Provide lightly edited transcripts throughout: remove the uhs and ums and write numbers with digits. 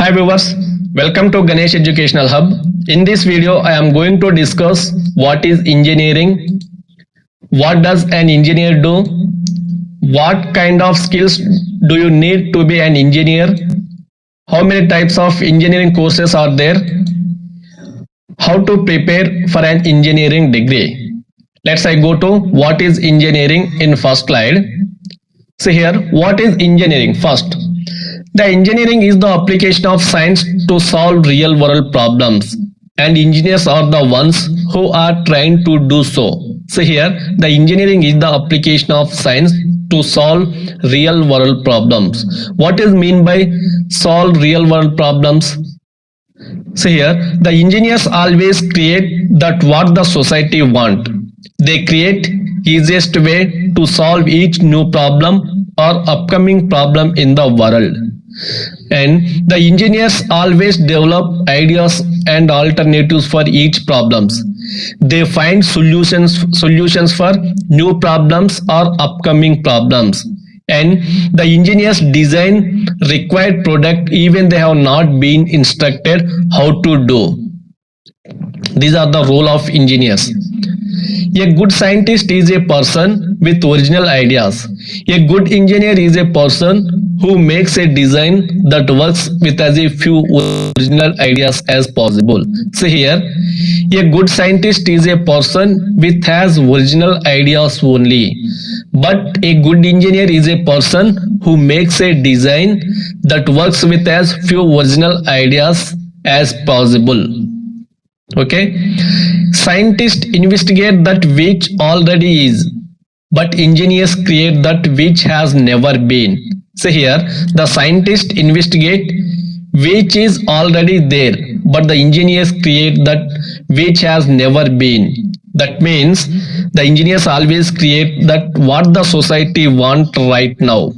Hi viewers, welcome to Ganesh Educational Hub. In this video, I am going to discuss what is engineering, what does an engineer do, what kind of skills do you need to be an engineer, how many types of engineering courses are there, how to prepare for an engineering degree. Let's go to what is engineering in first slide. See here, what is engineering first? The engineering is the application of science to solve real world problems, and engineers are the ones who are trying to do so. So here the engineering is the application of science to solve real world problems. What is mean by solve real world problems? So here the engineers always create that what the society want. They create easiest way to solve each new problem or upcoming problem in the world. And the engineers always develop ideas and alternatives for each problems. They find solutions for new problems or upcoming problems. And the engineers design required product even they have not been instructed how to do. These are the role of engineers. A good scientist is a person with original ideas. A good engineer is a person who makes a design that works with as a few original ideas as possible. So here, a good scientist is a person with has original ideas only. But a good engineer is a person who makes a design that works with as few original ideas as possible. Okay, scientists investigate that which already is, but engineers create that which has never been. So here the scientists investigate which is already there, but the engineers create that which has never been. That means the engineers always create that what the society want right now.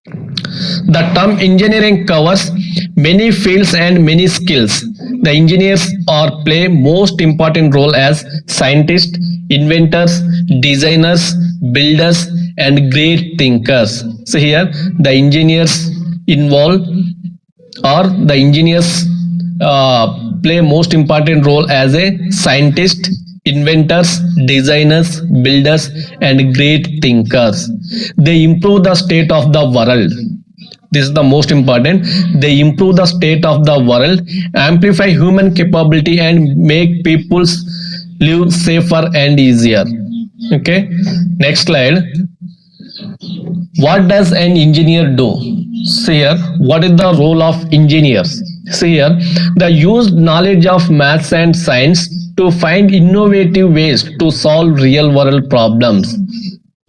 The term engineering covers many fields and many skills. The engineers are play most important role as scientists, inventors, designers, builders, and great thinkers. So here the engineers involved or the engineers play most important role as a scientist, inventors, designers, builders, and great thinkers. They improve the state of the world. This is the most important. They improve the state of the world, amplify human capability, and make people live safer and easier. Okay, next slide. What does an engineer do? See here, what is the role of engineers? See here, they use knowledge of maths and science to find innovative ways to solve real world problems.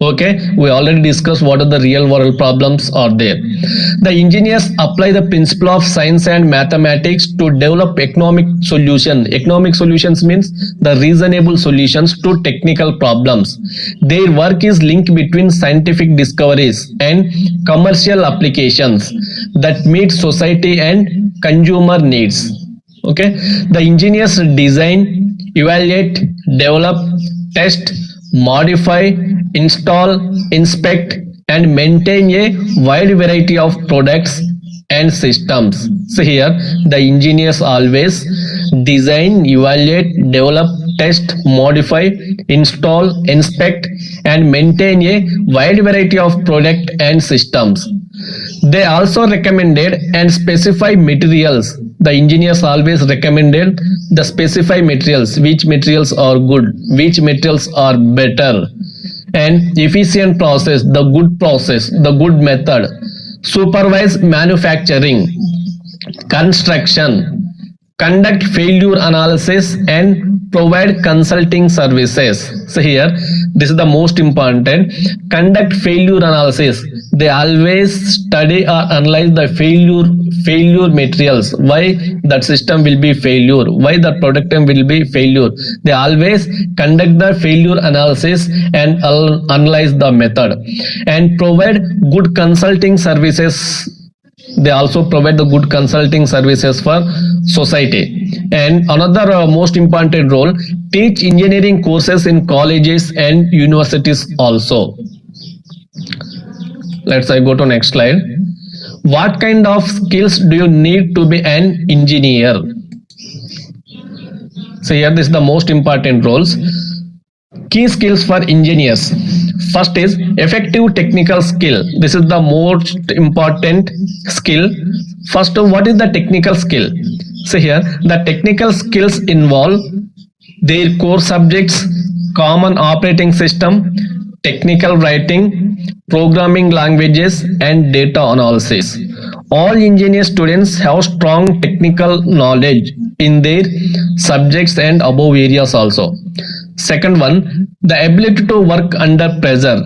Okay, we already discussed what are the real world problems are there. The engineers apply the principle of science and mathematics to develop economic solution. Economic solutions means the reasonable solutions to technical problems. Their work is linked between scientific discoveries and commercial applications that meet society and consumer needs. Okay, the engineers design, evaluate, develop, test, modify, install, inspect, and maintain a wide variety of products and systems. So here the engineers always design, evaluate, develop, test, modify, install, inspect, and maintain a wide variety of product and systems. They also recommended and specify materials. The engineers always recommended the specify materials, which materials are good, which materials are better, and efficient process, the good method, supervise manufacturing, construction, conduct failure analysis, and provide consulting services. So here this is the most important. Conduct failure analysis. They always study or analyze the failure materials, why that system will be failure, why the product will be failure. They always conduct the failure analysis and analyze the method and provide good consulting services. They also provide the good consulting services for society. And another most important role, teach engineering courses in colleges and universities also. Let's go to next slide. What kind of skills do you need to be an engineer? So here this is the most important roles. Key skills for engineers. First is effective technical skill. This is the most important skill. First, what is the technical skill? So here the technical skills involve their core subjects, common operating system, technical writing, programming languages, and data analysis. All engineer students have strong technical knowledge in their subjects and above areas also. Second one, the ability to work under pressure.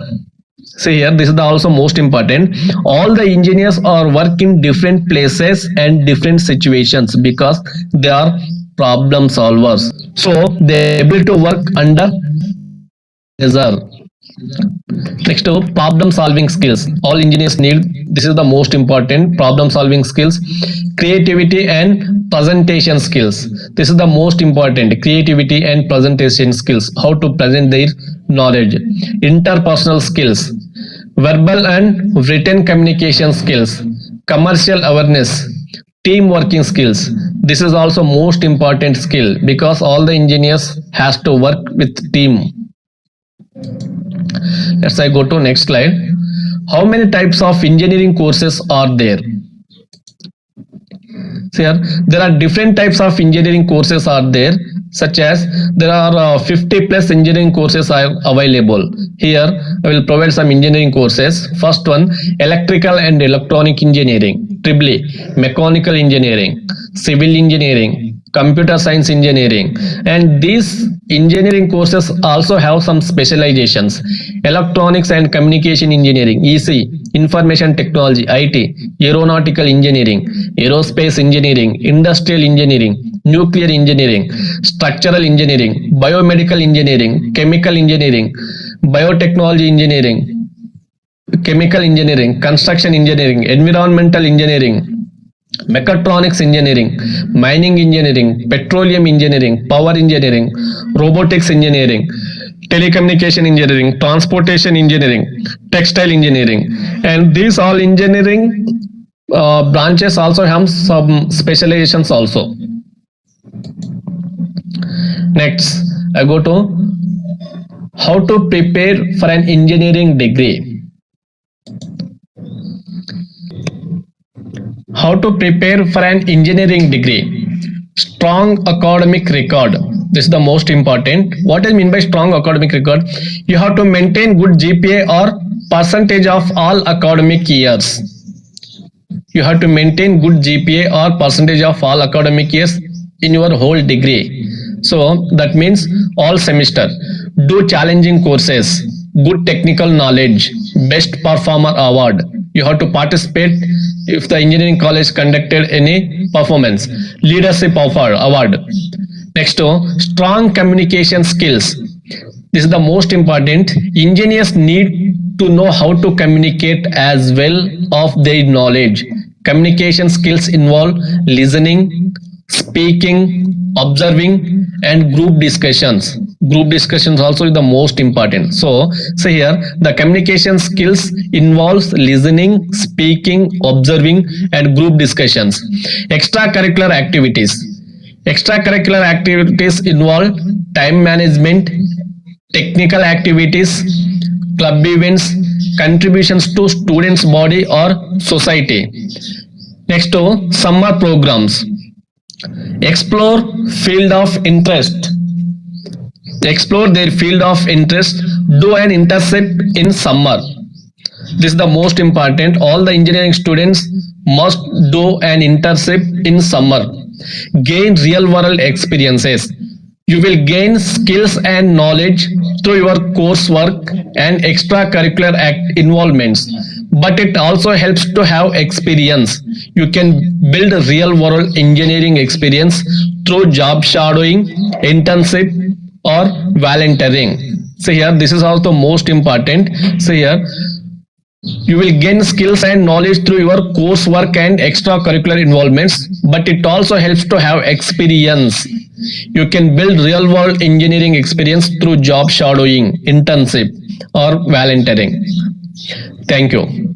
See here, this is the also most important. All the engineers are work in different places and different situations because they are problem solvers. So they able to work under pressure. Next to problem solving skills. All engineers need, this is the most important, problem solving skills. Creativity and presentation skills. This is the most important, creativity and presentation skills. How to present their knowledge. Interpersonal skills. Verbal and written communication skills. Commercial awareness. Team working skills. This is also most important skill because all the engineers has to work with team. Let's go to next slide. How many types of engineering courses are there? So here there are different types of engineering courses are there, such as there are 50 plus engineering courses are available. Here I will provide some engineering courses. First one, electrical and electronic engineering, EEE, mechanical engineering, civil engineering, computer science engineering, and these engineering courses also have some specializations. Electronics and communication engineering, EC, information technology, IT, aeronautical engineering, aerospace engineering, industrial engineering, nuclear engineering, structural engineering, biomedical engineering, chemical engineering, biotechnology engineering, chemical engineering, construction engineering, environmental engineering, mechatronics engineering, mining engineering, petroleum engineering, power engineering, robotics engineering, telecommunication engineering, transportation engineering, textile engineering, and these all engineering branches also have some specializations also. Next, I go to how to prepare for an engineering degree. How to prepare for an engineering degree. Strong academic record. This is the most important. What I mean by strong academic record? You have to maintain good GPA or percentage of all academic years. You have to maintain good GPA or percentage of all academic years in your whole degree. So that means all semester. Do challenging courses. Good technical knowledge. Best performer award. You have to participate if the engineering college conducted any performance. Leadership award. Next to strong communication skills. This is the most important. Engineers need to know how to communicate as well of their knowledge. Communication skills involve listening, speaking, observing, and group discussions. Group discussions also is the most important. So here the communication skills involves listening, speaking, observing, and group discussions. Extracurricular activities. Extracurricular activities involve time management, technical activities, club events, contributions to students' body or society. Next to summer programs. Explore field of interest. Explore their field of interest. Do an internship in summer. This is the most important. All the engineering students must do an internship in summer. Gain real world experiences. You will gain skills and knowledge through your coursework and extracurricular involvements. But it also helps to have experience. You can build a real world engineering experience through job shadowing, internship, or volunteering. So here this is also most important. So here you will gain skills and knowledge through your coursework and extracurricular involvements, but it also helps to have experience. You can build real world engineering experience through job shadowing, internship, or volunteering. Thank you.